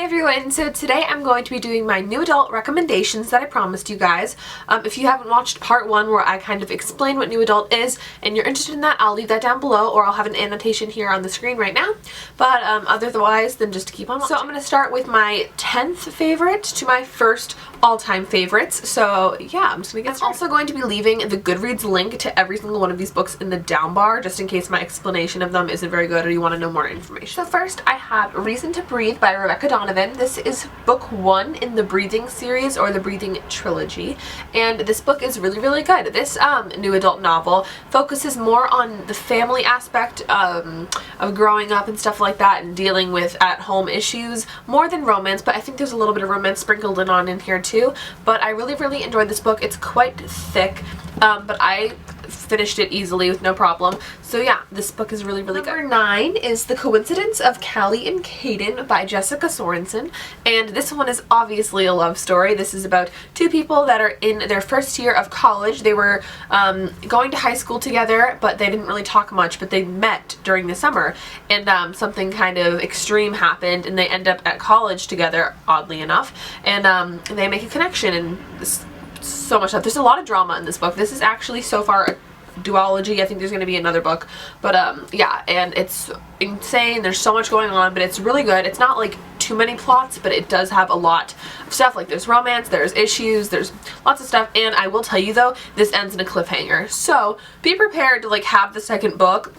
Hey everyone, so today I'm going to be doing my new adult recommendations that I promised you guys. If you haven't watched part 1 where I kind of explain what new adult is and you're interested in that, I'll leave that down below or I'll have an annotation here on the screen right now. But otherwise, then just keep on watching. So I'm going to start with my 10th favorite to my first all-time favorites. So yeah, I'm just going to get started. I'm also going to be leaving the Goodreads link to every single one of these books in the down bar just in case my explanation of them isn't very good or you want to know more information. So first I have Reason to Breathe by Rebecca Donovan. This is book 1 in the Breathing series or the Breathing trilogy, and this book is really good. This new adult novel focuses more on the family aspect of growing up and stuff like that and dealing with at-home issues more than romance, but I think there's a little bit of romance sprinkled in here too. But I really enjoyed this book. It's quite thick, but I finished it easily with no problem. So yeah, this book is really good. Number 9 is The Coincidence of Callie and Caden by Jessica Sorensen, and this one is obviously a love story. This is about two people that are in their first year of college. They were going to high school together, but they didn't really talk much, but they met during the summer, and something kind of extreme happened and they end up at college together, oddly enough, and they make a connection and so much stuff. There's a lot of drama in this book. This is actually so far a duology. I think there's going to be another book, but yeah, and it's insane. There's so much going on, but it's really good. It's not like too many plots, but it does have a lot of stuff. Like there's romance, there's issues, there's lots of stuff, and I will tell you though, this ends in a cliffhanger, so be prepared to like have the second book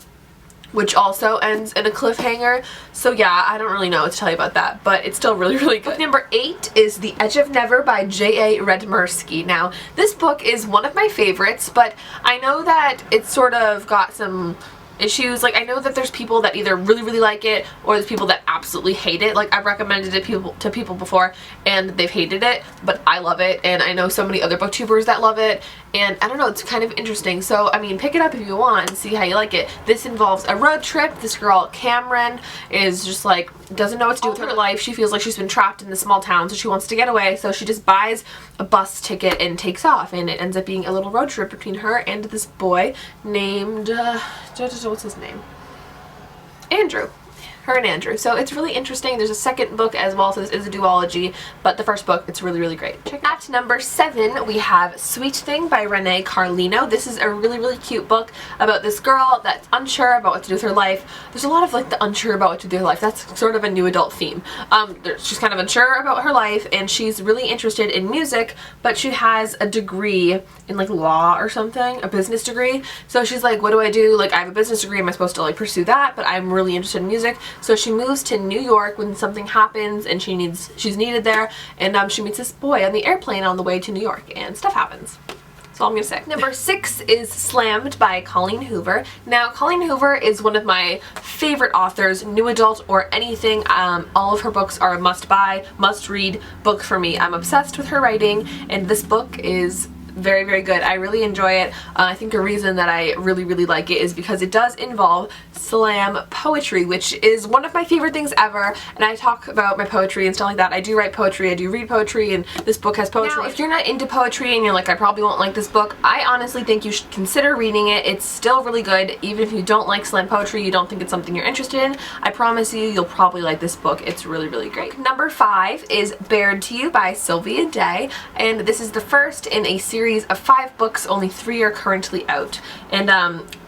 which also ends in a cliffhanger. So yeah, I don't really know what to tell you about that, but it's still really good. Book number 8 is The Edge of Never by J.A. Redmersky. Now, this book is one of my favorites, but I know that it's sort of got some issues. Like, I know that there's people that either really like it or there's people that absolutely hate it. Like, I've recommended it to people before and they've hated it, but I love it, and I know so many other booktubers that love it, and I don't know, it's kind of interesting. So I mean, pick it up if you want and see how you like it. This involves a road trip. This girl Cameron is just like doesn't know what to do with her life. She feels like she's been trapped in this small town, so she wants to get away, so she just buys a bus ticket and takes off, and it ends up being a little road trip between her and this boy named what's his name? Andrew. Her and Andrew. So it's really interesting. There's a second book as well, so this is a duology, but the first book, it's really great. Check it out. At number 7, we have Sweet Thing by Renee Carlino. This is a really cute book about this girl that's unsure about what to do with her life. There's a lot of like the unsure about what to do with her life. That's sort of a new adult theme. She's kind of unsure about her life, and she's really interested in music, but she has a degree in like law or something, a business degree. So she's like, what do I do? Like, I have a business degree, am I supposed to like pursue that? But I'm really interested in music. So she moves to New York when something happens and she's needed there, and she meets this boy on the airplane on the way to New York, and stuff happens. That's all I'm gonna say. Number 6 is Slammed by Colleen Hoover. Now, Colleen Hoover is one of my favorite authors, new adult or anything. All of her books are a must-buy, must-read book for me. I'm obsessed with her writing, and this book is very good. I really enjoy it. I think a reason that I really like it is because it does involve slam poetry, which is one of my favorite things ever, and I talk about my poetry and stuff like that. I do write poetry, I do read poetry, and this book has poetry. Now, if you're not into poetry and you're like, I probably won't like this book, I honestly think you should consider reading it. It's still really good. Even if you don't like slam poetry, you don't think it's something you're interested in, I promise you'll probably like this book. It's really great. Number 5 is Baird to You by Sylvia Day, and this is the first in a series of 5 books. Only 3 are currently out, and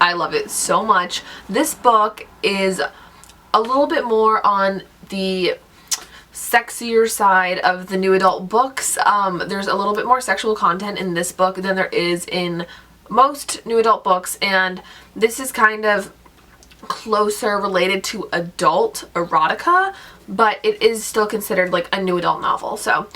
I love it so much. This book is a little bit more on the sexier side of the new adult books. There's a little bit more sexual content in this book than there is in most new adult books, and this is kind of closer related to adult erotica, but it is still considered like a new adult novel. So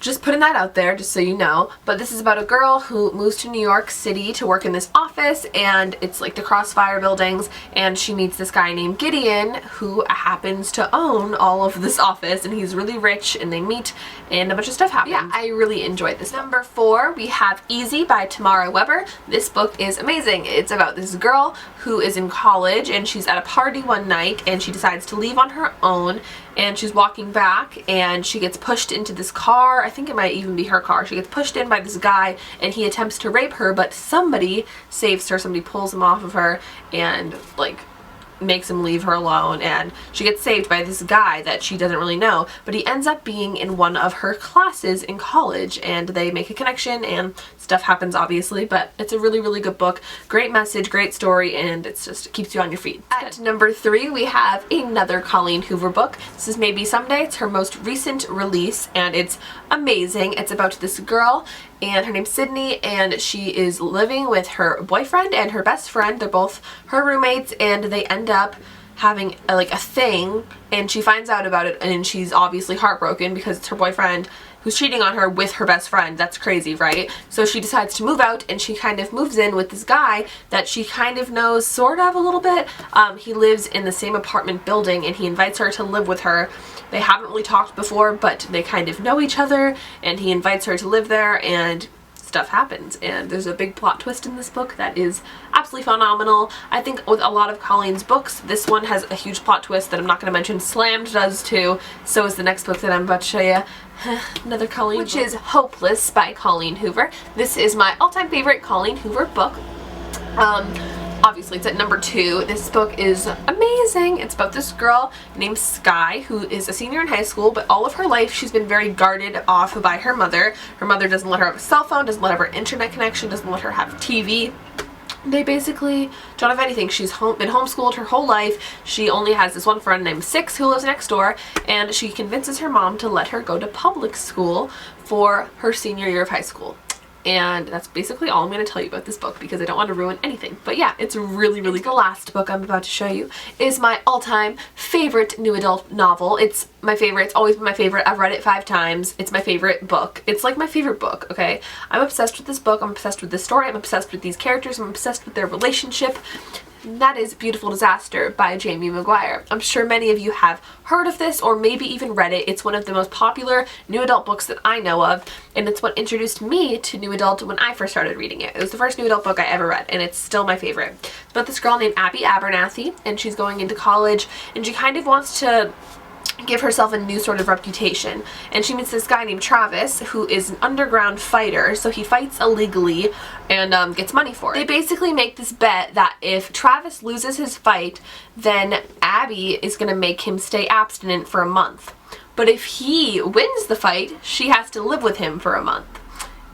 just putting that out there just so you know. But this is about a girl who moves to New York City to work in this office, and it's like the Crossfire buildings, and she meets this guy named Gideon who happens to own all of this office, and he's really rich, and they meet and a bunch of stuff happens. Yeah, I really enjoyed this. Number 4, we have Easi by Tamara Weber. This book is amazing. It's about this girl who is in college, and she's at a party one night, and she decides to leave on her own, and she's walking back, and she gets pushed into this car. I think it might even be her car. She gets pushed in by this guy, and he attempts to rape her, but somebody saves her. Somebody pulls him off of her, and like makes him leave her alone, and she gets saved by this guy that she doesn't really know, but he ends up being in one of her classes in college, and they make a connection and stuff happens obviously, but it's a really, really good book. Great message, great story, and it keeps you on your feet. At number 3, we have another Colleen Hoover book. This is Maybe Someday. It's her most recent release, and it's amazing. It's about this girl, and her name's Sydney, and she is living with her boyfriend and her best friend. They're both her roommates, and they end up having a thing, and she finds out about it, and she's obviously heartbroken because it's her boyfriend who's cheating on her with her best friend. That's crazy, right? So she decides to move out, and she kind of moves in with this guy that she kind of knows sort of a little bit. He lives in the same apartment building, and he invites her to live with her. They haven't really talked before, but they kind of know each other, and he invites her to live there, and stuff happens, and there's a big plot twist in this book that is absolutely phenomenal. I think with a lot of Colleen's books, this one has a huge plot twist that I'm not going to mention. Slammed does too. So is the next book that I'm about to show you. Another Colleen book, which is Hopeless by Colleen Hoover. This is my all-time favorite Colleen Hoover book. Obviously it's at number 2. This book is amazing. It's about this girl named Sky who is a senior in high school, but all of her life she's been very guarded off by her mother. Her mother doesn't let her have a cell phone, doesn't let her have internet connection, doesn't let her have TV. They basically don't have anything. She's been homeschooled her whole life. She only has this one friend named Six who lives next door, and she convinces her mom to let her go to public school for her senior year of high school. And that's basically all I'm going to tell you about this book because I don't want to ruin anything. But yeah, it's really, really good. The last book I'm about to show you is my all-time favorite new adult novel. It's my favorite. It's always been my favorite. I've read it 5 times. It's my favorite book. It's like my favorite book, okay? I'm obsessed with this book. I'm obsessed with this story. I'm obsessed with these characters. I'm obsessed with their relationship. And that is Beautiful Disaster by Jamie Maguire. I'm sure many of you have heard of this or maybe even read it. It's one of the most popular new adult books that I know of, and it's what introduced me to new adult when I first started reading it. It was the first new adult book I ever read, and it's still my favorite. It's about this girl named Abby Abernathy, and she's going into college, and she kind of wants to give herself a new sort of reputation, and she meets this guy named Travis who is an underground fighter, so he fights illegally and gets money for it. They basically make this bet that if Travis loses his fight, then Abby is going to make him stay abstinent for a month, but if he wins the fight, she has to live with him for a month.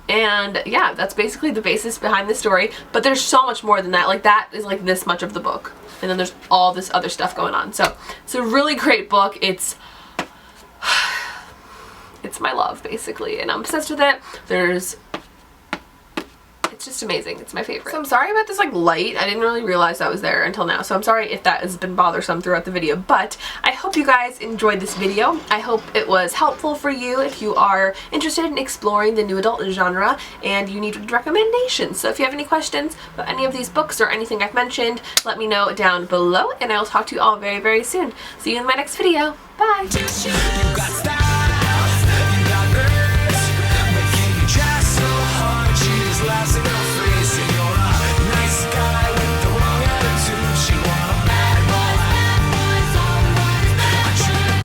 And yeah, that's basically the basis behind the story, but there's so much more than that. Like, that is like this much of the book, and then there's all this other stuff going on. So it's a really great book. It's my love, basically, and I'm obsessed with it. It's just amazing. It's my favorite. So I'm sorry about this light. I didn't really realize that was there until now, so I'm sorry if that has been bothersome throughout the video, but I hope you guys enjoyed this video. I hope it was helpful for you if you are interested in exploring the new adult genre and you need recommendations. So if you have any questions about any of these books or anything I've mentioned, let me know down below, and I will talk to you all very, very soon. See you in my next video. Bye!